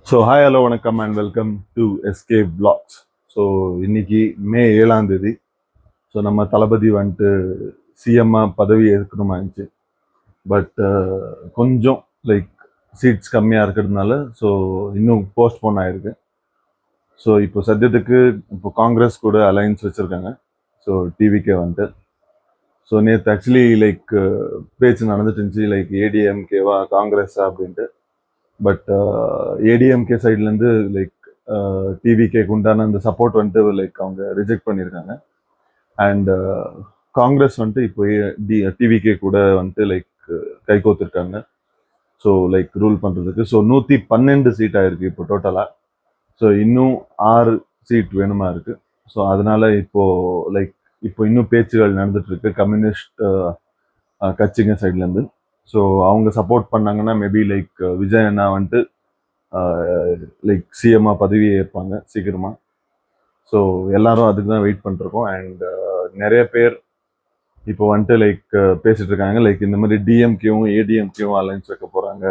So hi hello வணக்கம் and welcome to SK blogs. So இன்னைக்கு May 7ஆம் தேதி. ஸோ நம்ம தளபதி வந்துட்டு சிஎம்மாக பதவி ஏற்கணுமா இருந்துச்சு. பட் கொஞ்சம் லைக் சீட்ஸ் கம்மியாக இருக்கிறதுனால ஸோ இன்னும் போஸ்ட்போன் ஆயிருக்கு. ஸோ இப்போ சத்தியத்துக்கு இப்போ காங்கிரஸ் கூட அலைன்ஸ் வச்சுருக்காங்க. ஸோ டிவிக்கே வந்துட்டு ஸோ நேற்று ஆக்சுவலி லைக் பேச்சு நடந்துட்டு இருந்துச்சு, லைக் ஏடிஎம்கேவா காங்கிரஸா அப்படின்ட்டு. பட் ஏடிஎம்கே சைட்லேருந்து லைக் டிவிகேக்கு உண்டான அந்த சப்போர்ட் வந்துட்டு லைக் அவங்க ரிஜெக்ட் பண்ணியிருக்காங்க. அண்ட் காங்கிரஸ் வந்துட்டு இப்போ டிவிகே கூட வந்துட்டு லைக் கை கோத்துருக்காங்க. ஸோ லைக் ரூல் பண்ணுறதுக்கு. ஸோ 112 சீட் ஆயிருக்கு இப்போ டோட்டலாக. ஸோ இன்னும் 6 சீட் வேணுமா இருக்கு. ஸோ அதனால இப்போ இன்னும் பேச்சுகள் நடந்துட்டு இருக்கு கம்யூனிஸ்ட் கட்சிங்க சைட்லேருந்து. ஸோ அவங்க சப்போர்ட் பண்ணாங்கன்னா மேபி லைக் விஜய் அண்ணா வந்துட்டு லைக் சிஎம்மா பதவியை ஏற்பாங்க சீக்கிரமா. ஸோ எல்லாரும் அதுக்கு தான் வெயிட் பண்ணிருக்கோம். அண்ட் நிறைய பேர் இப்போ வந்துட்டு லைக் பேசிட்டு இருக்காங்க, லைக் இந்த மாதிரி டிஎம்கேவும் ஏடிஎம்கேவும் அலைன்ஸ் வைக்க போறாங்க.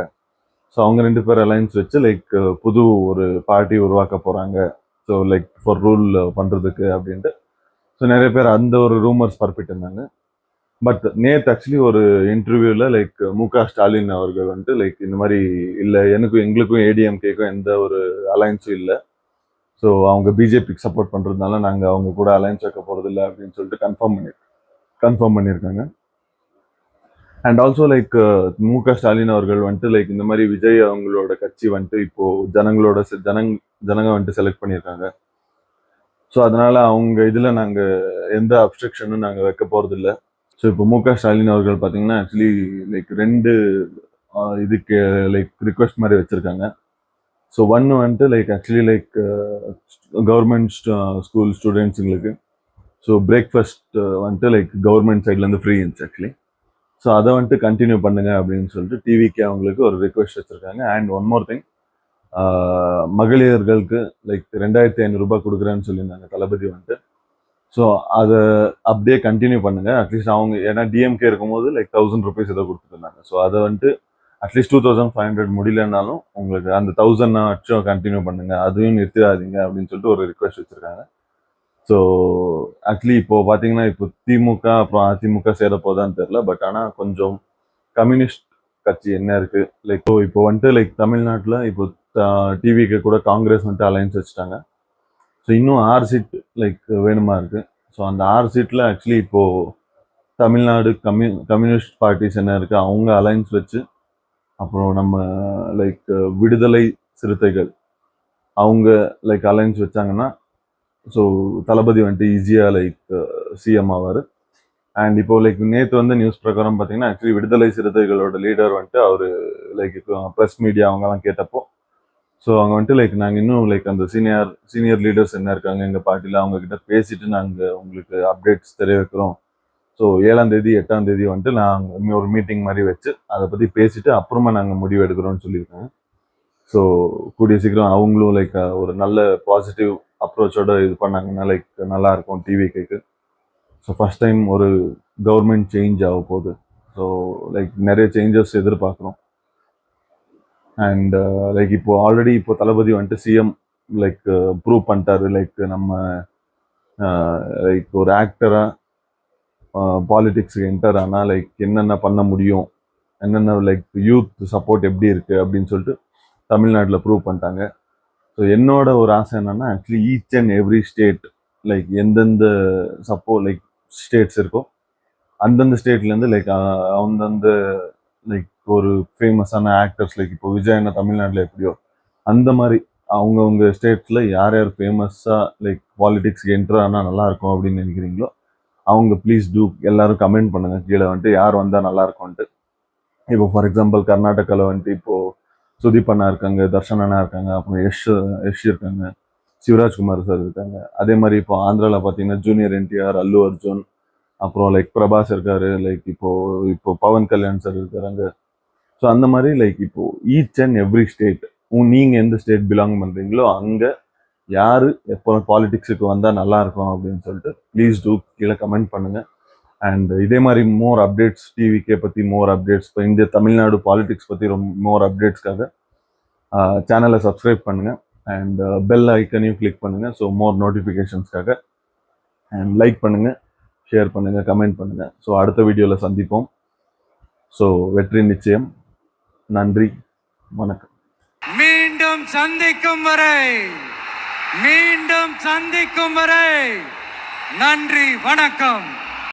ஸோ அவங்க 2 பேர் அலைன்ஸ் வச்சு லைக் புது ஒரு பார்ட்டி உருவாக்க போறாங்க. ஸோ லைக் ஃபார் ரூல் பண்றதுக்கு அப்படின்ட்டு. ஸோ நிறைய பேர் அந்த ஒரு ரூமர்ஸ் பரப்பிட்டு இருந்தாங்க. பட் நேற்று ஆக்சுவலி ஒரு இன்டர்வியூவில் லைக் முக ஸ்டாலின் அவர்கள் வந்துட்டு லைக் இந்த மாதிரி இல்லை, எங்களுக்கும் ஏடிஎம்கேக்கும் எந்த ஒரு அலைன்ஸும் இல்லை. ஸோ அவங்க பிஜேபிக்கு சப்போர்ட் பண்ணுறதுனால நாங்கள் அவங்க கூட அலைன்ஸ் வைக்க போகிறது இல்லை அப்படின்னு சொல்லிட்டு கன்ஃபார்ம் பண்ணியிருக்காங்க. அண்ட் ஆல்சோ லைக் முக ஸ்டாலின் அவர்கள் வந்துட்டு லைக் இந்த மாதிரி விஜய் அவங்களோட கட்சி வந்துட்டு இப்போ ஜனங்க வந்துட்டு செலக்ட் பண்ணியிருக்காங்க. ஸோ அதனால அவங்க இதில் நாங்கள் எந்த அப்ஸ்ட்ரக்ஷனும் நாங்கள் வைக்க போகிறது இல்லை. ஸோ இப்போ முக ஸ்டாலின் அவர்கள் பார்த்தீங்கன்னா ஆக்சுவலி லைக் 2 இதுக்கு லைக் ரிக்வெஸ்ட் மாதிரி வச்சுருக்காங்க. ஸோ ஒன்று வந்துட்டு like actually like government school ஸ்டூடெண்ட்ஸுங்களுக்கு ஸோ பிரேக்ஃபாஸ்ட் வந்துட்டு லைக் கவர்மெண்ட் சைட்லேருந்து ஃப்ரீ இருந்துச்சு ஆக்சுவலி. ஸோ அதை வந்துட்டு கண்டினியூ பண்ணுங்க அப்படின்னு சொல்லிட்டு டிவிக்கு அவங்களுக்கு ஒரு ரிக்வெஸ்ட் வச்சுருக்காங்க. அண்ட் ஒன் மோர் திங், மகளிர்களுக்கு லைக் 2500 ரூபாய் கொடுக்குறேன்னு சொல்லியிருந்தாங்க தளபதி வந்துட்டு. ஸோ அதை அப்படியே கண்டினியூ பண்ணுங்க. அட்லீஸ்ட் அவங்க ஏன்னா டிஎம்கே இருக்கும்போது லைக் 1000 ருபீஸ் ஏதோ கொடுத்துருந்தாங்க. ஸோ அதை வந்துட்டு அட்லீஸ்ட் 2500 முடியலனாலும் உங்களுக்கு அந்த 1000 வச்சும் கண்டினியூ பண்ணுங்க, அதையும் நிறுத்திடாதீங்க அப்படின்னு சொல்லிட்டு ஒரு ரிக்வெஸ்ட் வச்சிருக்காங்க. ஸோ ஆக்சுவலி இப்போ பார்த்தீங்கன்னா இப்போ திமுக அப்புறம் அதிமுக சேர போதான்னு தெரியல. பட் ஆனால் கொஞ்சம் கம்யூனிஸ்ட் கட்சி என்ன இருக்கு லைக் இப்போ வந்துட்டு லைக் தமிழ்நாட்டில் இப்போ டிவிக்கு கூட காங்கிரஸ் வந்துட்டு அலைன்ஸ் வச்சுட்டாங்க. ஸோ இன்னும் 6 சீட் லைக் வேணுமா இருக்கு. ஸோ அந்த 6 சீட்டில் ஆக்சுவலி இப்போ தமிழ்நாடு கம்யூனிஸ்ட் பார்ட்டிஸ் என்ன இருக்கு அவங்க அலைன்ஸ் வச்சு, அப்புறம் நம்ம லைக் விடுதலை சிறுத்தைகள் அவங்க லைக் அலைன்ஸ் வச்சாங்கன்னா ஸோ தளபதி வந்துட்டு ஈஸியாக லைக் சிஎம் ஆவார். அண்ட் இப்போ லைக் நேற்று வந்து நியூஸ் பிரகாரம் பார்த்தீங்கன்னா ஆக்சுவலி விடுதலை சிறுத்தைகளோட லீடர் வந்துட்டு அவர் லைக் ப்ரெஸ் மீடியா அவங்கெல்லாம் கேட்டப்போ ஸோ அவங்க வந்துட்டு லைக் நாங்கள் இன்னும் லைக் அந்த சீனியர் லீடர்ஸ் என்ன இருக்காங்க எங்கள் பார்ட்டியில் அவங்க கிட்ட பேசிட்டு நாங்கள் உங்களுக்கு அப்டேட்ஸ் தெரிய வைக்கிறோம். ஸோ 7ஆம் தேதி 8ஆம் தேதி வந்துட்டு நாங்கள் ஒரு மீட்டிங் மாதிரி வச்சு அதை பற்றி பேசிட்டு அப்புறமா நாங்கள் முடிவு எடுக்கிறோம்னு சொல்லியிருக்காங்க. ஸோ கூடிய சீக்கிரம் அவங்களும் லைக் ஒரு நல்ல பாசிட்டிவ் அப்ரோச்சோட இது பண்ணாங்கன்னா லைக் நல்லா இருக்கும் டிவிக்கு. ஸோ ஃபர்ஸ்ட் டைம் ஒரு கவர்மெண்ட் சேஞ்ச் ஆக போகுது. ஸோ லைக் நிறைய சேஞ்சஸ் எதிர்பார்க்குறோம். அண்ட் லைக் இப்போ ஆல்ரெடி இப்போ தளபதி வந்துட்டு சிஎம் லைக் ப்ரூவ் பண்ணிட்டாரு. லைக் நம்ம லைக் ஒரு ஆக்டரா பாலிடிக்ஸுக்கு என்டர் ஆனால் லைக் என்னென்ன பண்ண முடியும், என்னென்ன லைக் யூத் சப்போர்ட் எப்படி இருக்கு அப்படின்னு சொல்லிட்டு தமிழ்நாட்டில் ப்ரூவ் பண்ணிட்டாங்க. ஸோ என்னோட ஒரு ஆசை என்னன்னா actually each and every state like எந்தெந்த லைக் ஸ்டேட்ஸ் இருக்கோ அந்தந்த ஸ்டேட்லேருந்து லைக் அந்தந்த லைக் ஒரு ஃபேமஸான ஆக்டர்ஸ் லைக் இப்போ விஜய் அண்ணா தமிழ்நாட்டில் எப்படியோ அந்த மாதிரி அவங்கவுங்க ஸ்டேட்ஸில் யார் யார் ஃபேமஸாக லைக் பாலிடிக்ஸ்க்கு என்ட்ரு ஆனால் நல்லாயிருக்கும் அப்படின்னு நினைக்கிறீங்களோ அவங்க ப்ளீஸ் டூ எல்லாரும் கமெண்ட் பண்ணுங்கள் கீழே வந்துட்டு யார் வந்தால் நல்லாயிருக்கும்ன்ட்டு. இப்போ ஃபார் எக்ஸாம்பிள் கர்நாடகாவில் வந்துட்டு இப்போது சுதீப் அண்ணா இருக்காங்க, தர்ஷன் அண்ணா இருக்காங்க, அப்புறம் யஷ் இருக்காங்க, சிவராஜ்குமார் சார் இருக்காங்க. அதே மாதிரி இப்போ ஆந்திராவில் பார்த்தீங்கன்னா ஜூனியர் என்டிஆர், அல்லு அர்ஜுன், அப்புறம் லைக் பிரபாஸ் இருக்காரு, லைக் இப்போ பவன் கல்யாண் சார் இருக்கிறாங்க. ஸோ அந்த மாதிரி லைக் இப்போ ஈச் அண்ட் எவ்ரி ஸ்டேட் நீங்கள் எந்த ஸ்டேட் பிலாங் பண்ணுறீங்களோ அங்கே யார் எப்போ பாலிடிக்ஸுக்கு வந்தால் நல்லா இருக்கும் அப்படின்னு சொல்லிட்டு ப்ளீஸ் டூ கீழே கமெண்ட் பண்ணுங்கள். அண்ட் இதே மாதிரி மோர் அப்டேட்ஸ் டிவிக்கே பற்றி மோர் அப்டேட்ஸ் இப்போ இந்திய தமிழ்நாடு பாலிடிக்ஸ் பற்றி மோர் அப்டேட்ஸ்க்காக சேனலை சப்ஸ்கிரைப் பண்ணுங்கள் அண்ட் பெல் ஐக்கனையும் கிளிக் பண்ணுங்கள் ஸோ மோர் நோட்டிஃபிகேஷன்ஸ்க்காக. அண்ட் லைக் பண்ணுங்கள், ஷேர் பண்ணுங்கள், கமெண்ட் பண்ணுங்கள். ஸோ அடுத்த வீடியோவில் சந்திப்போம். ஸோ வெற்றி நிச்சயம். நன்றி, வணக்கம். மீண்டும் சந்திக்கும் வரை நன்றி, வணக்கம்.